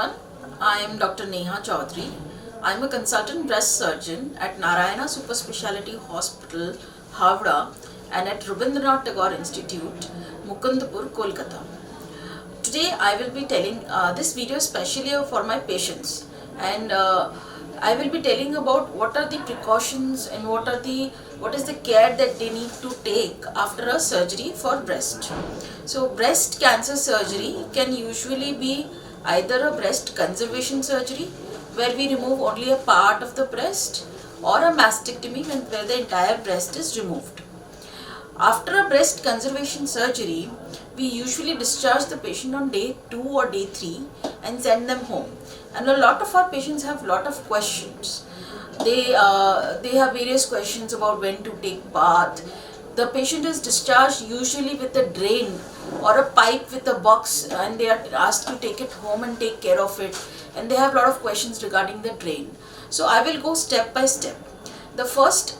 everyone. I am Dr. Neha Choudhary. I am a consultant breast surgeon at Narayana Superspeciality Hospital, Howrah, and at Rabindranath Tagore Institute, Mukundapur, Kolkata. Today I will be telling this video especially for my patients, and I will be telling about what are the precautions and what is the care that they need to take after a surgery for breast. So breast cancer surgery can usually be either a breast conservation surgery where we remove only a part of the breast, or a mastectomy where the entire breast is removed. After a breast conservation surgery, we usually discharge the patient on day 2 or day 3 and send them home. And a lot of our patients have a lot of questions. They have various questions about when to take bath. The patient is discharged usually with a drain or a pipe with a box, and they are asked to take it home and take care of it. And they have a lot of questions regarding the drain. So I will go step by step. The first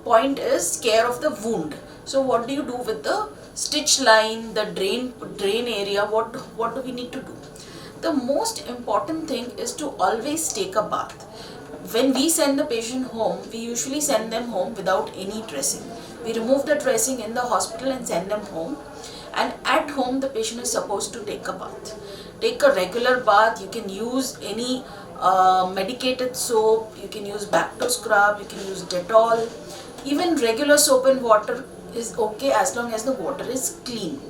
point is care of the wound. So what do you do with the stitch line, the drain area? What do we need to do? The most important thing is to always take a bath. When we send the patient home, we usually send them home without any dressing. We remove the dressing in the hospital and send them home. And at home, the patient is supposed to take a bath. Take a regular bath. You can use any medicated soap, you can use Bacto scrub, you can use Dettol. Even regular soap and water is okay as long as the water is clean.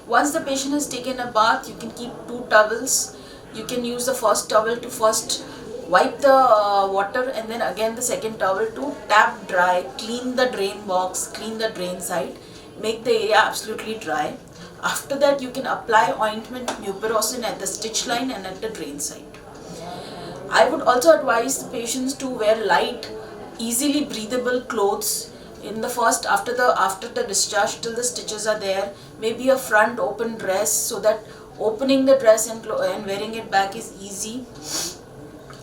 Once the patient has taken a bath, you can keep 2 towels. You can use the first towel to first wipe the water, and then again the second towel to tap dry, clean the drain box, clean the drain side, make the area absolutely dry. After that, you can apply ointment mupirocin at the stitch line and at the drain side. I would also advise the patients to wear light, easily breathable clothes in the first after the discharge till the stitches are there. Maybe a front open dress so that opening the dress and wearing it back is easy.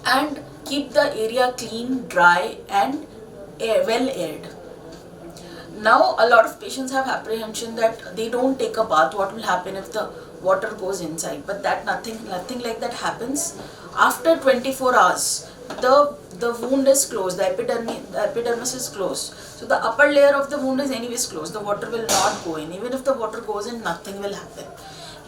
And keep the area clean, dry, and well aired. Now a lot of patients have apprehension that they don't take a bath. What will happen if the water goes inside? But that nothing like that happens. After 24 hours, the wound is closed, the epidermis is closed. So the upper layer of the wound is anyways closed. The water will not go in. Even if the water goes in, nothing will happen.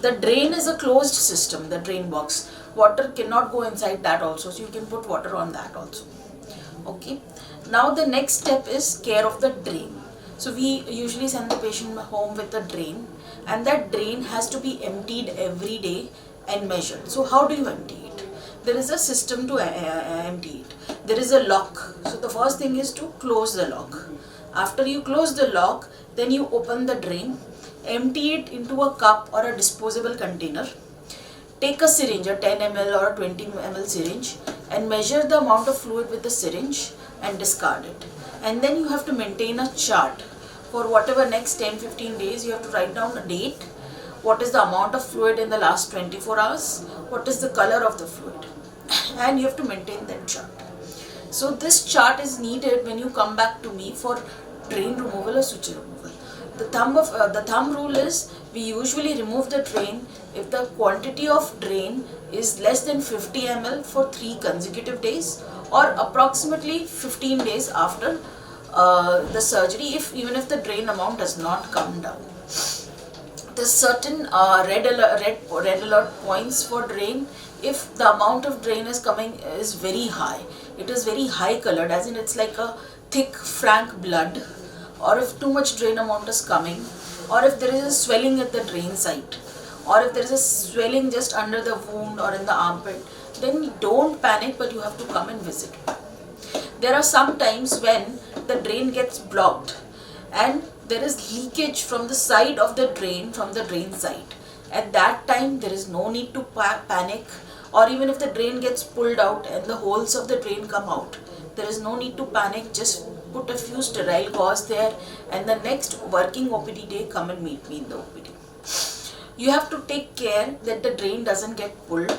The drain is a closed system, the drain box. Water cannot go inside that also. So you can put water on that also. Okay. Now the next step is care of the drain. So we usually send the patient home with a drain, and that drain has to be emptied every day and measured. So how do you empty it? There is a system to empty it. There is a lock. So the first thing is to close the lock. After you close the lock, then you open the drain, empty it into a cup or a disposable container. Take a syringe, a 10 ml or a 20 ml syringe, and measure the amount of fluid with the syringe and discard it. And then you have to maintain a chart. For whatever next 10-15 days, you have to write down a date, what is the amount of fluid in the last 24 hours, what is the color of the fluid, and you have to maintain that chart. So this chart is needed when you come back to me for drain removal or suture removal. The thumb rule is we usually remove the drain if the quantity of drain is less than 50 ml for 3 consecutive days, or approximately 15 days after the surgery, even if the drain amount does not come down. There's certain red alert points for drain. If the amount of drain is coming is very high, it is very high colored, as in it's like a thick frank blood, or if too much drain amount is coming, or if there is a swelling at the drain site, or if there is a swelling just under the wound or in the armpit, then don't panic, but you have to come and visit. There are some times when the drain gets blocked and there is leakage from the side of the drain, from the drain side. At that time, there is no need to panic, or even if the drain gets pulled out and the holes of the drain come out, there is no need to panic. Just put a few sterile gauze there, and the next working OPD day, come and meet me in the OPD. You have to take care that the drain doesn't get pulled.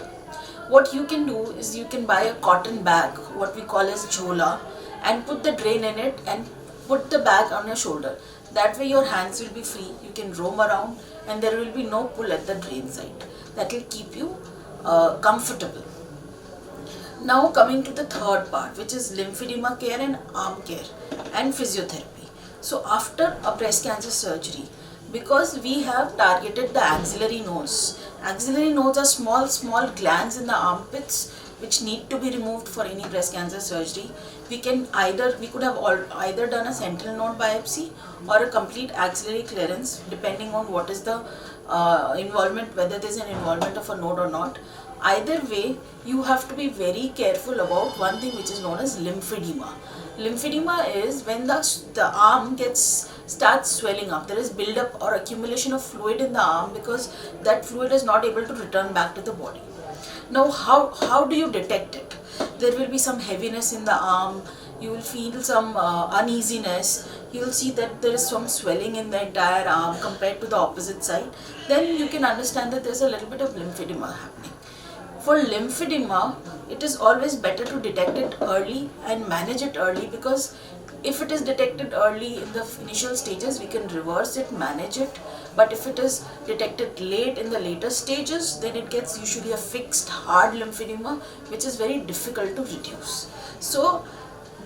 What you can do is you can buy a cotton bag, what we call as jhola, and put the drain in it and put the bag on your shoulder. That way your hands will be free, you can roam around, and there will be no pull at the drain side. That will keep you comfortable. Now coming to the third part, which is lymphedema care and arm care and physiotherapy. So after a breast cancer surgery, because we have targeted the axillary nodes. Axillary nodes are small glands in the armpits which need to be removed for any breast cancer surgery. We could have either done a sentinel node biopsy or a complete axillary clearance, depending on what is the involvement, whether there's an involvement of a node or not. Either way, you have to be very careful about one thing which is known as lymphedema. Lymphedema is when the arm starts swelling up. There is buildup or accumulation of fluid in the arm because that fluid is not able to return back to the body. Now, how do you detect it? There will be some heaviness in the arm. You will feel some uneasiness. You will see that there is some swelling in the entire arm compared to the opposite side. Then you can understand that there is a little bit of lymphedema happening. For lymphedema, it is always better to detect it early and manage it early, because if it is detected early in the initial stages, we can reverse it, manage it. But if it is detected late in the later stages, then it gets usually a fixed hard lymphedema, which is very difficult to reduce. So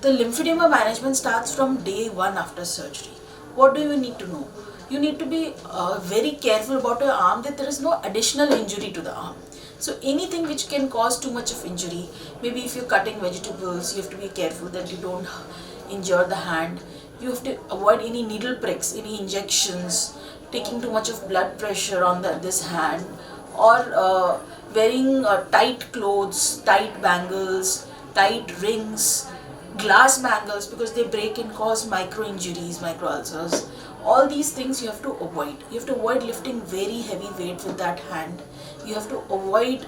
the lymphedema management starts from day one after surgery. What do you need to know? You need to be very careful about your arm that there is no additional injury to the arm. So anything which can cause too much of injury, maybe if you're cutting vegetables, you have to be careful that you don't injure the hand. You have to avoid any needle pricks, any injections, taking too much of blood pressure on this hand, or wearing tight clothes, tight bangles, tight rings, glass bangles, because they break and cause micro injuries, micro ulcers. All these things you have to avoid. You have to avoid lifting very heavy weight with that hand. You have to avoid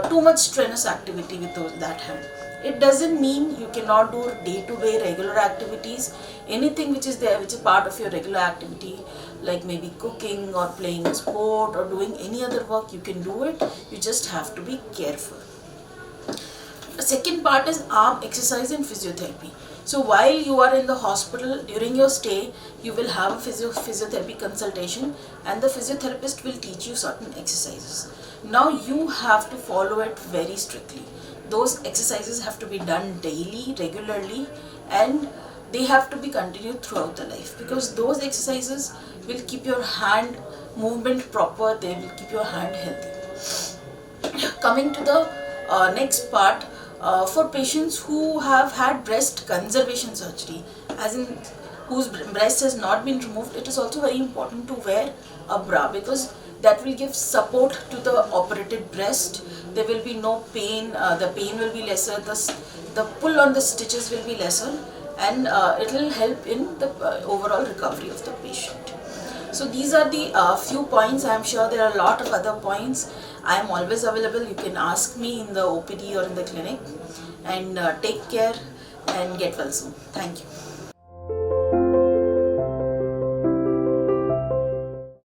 too much strenuous activity with that hand. It doesn't mean you cannot do day-to-day regular activities. Anything which is there, which is part of your regular activity, like maybe cooking or playing a sport or doing any other work, you can do it. You just have to be careful. The second part is arm exercise and physiotherapy. So while you are in the hospital, during your stay, you will have a physiotherapy consultation, and the physiotherapist will teach you certain exercises. Now you have to follow it very strictly. Those exercises have to be done daily, regularly, and they have to be continued throughout the life, because those exercises will keep your hand movement proper, they will keep your hand healthy. Coming to the next part, for patients who have had breast conservation surgery, as in whose breast has not been removed, it is also very important to wear a bra, because that will give support to the operated breast. There will be no pain, the pain will be lesser, the pull on the stitches will be lesser, and it will help in the overall recovery of the patient. So these are the few points. I am sure there are a lot of other points. I am always available. You can ask me in the OPD or in the clinic. And take care and get well soon. Thank you.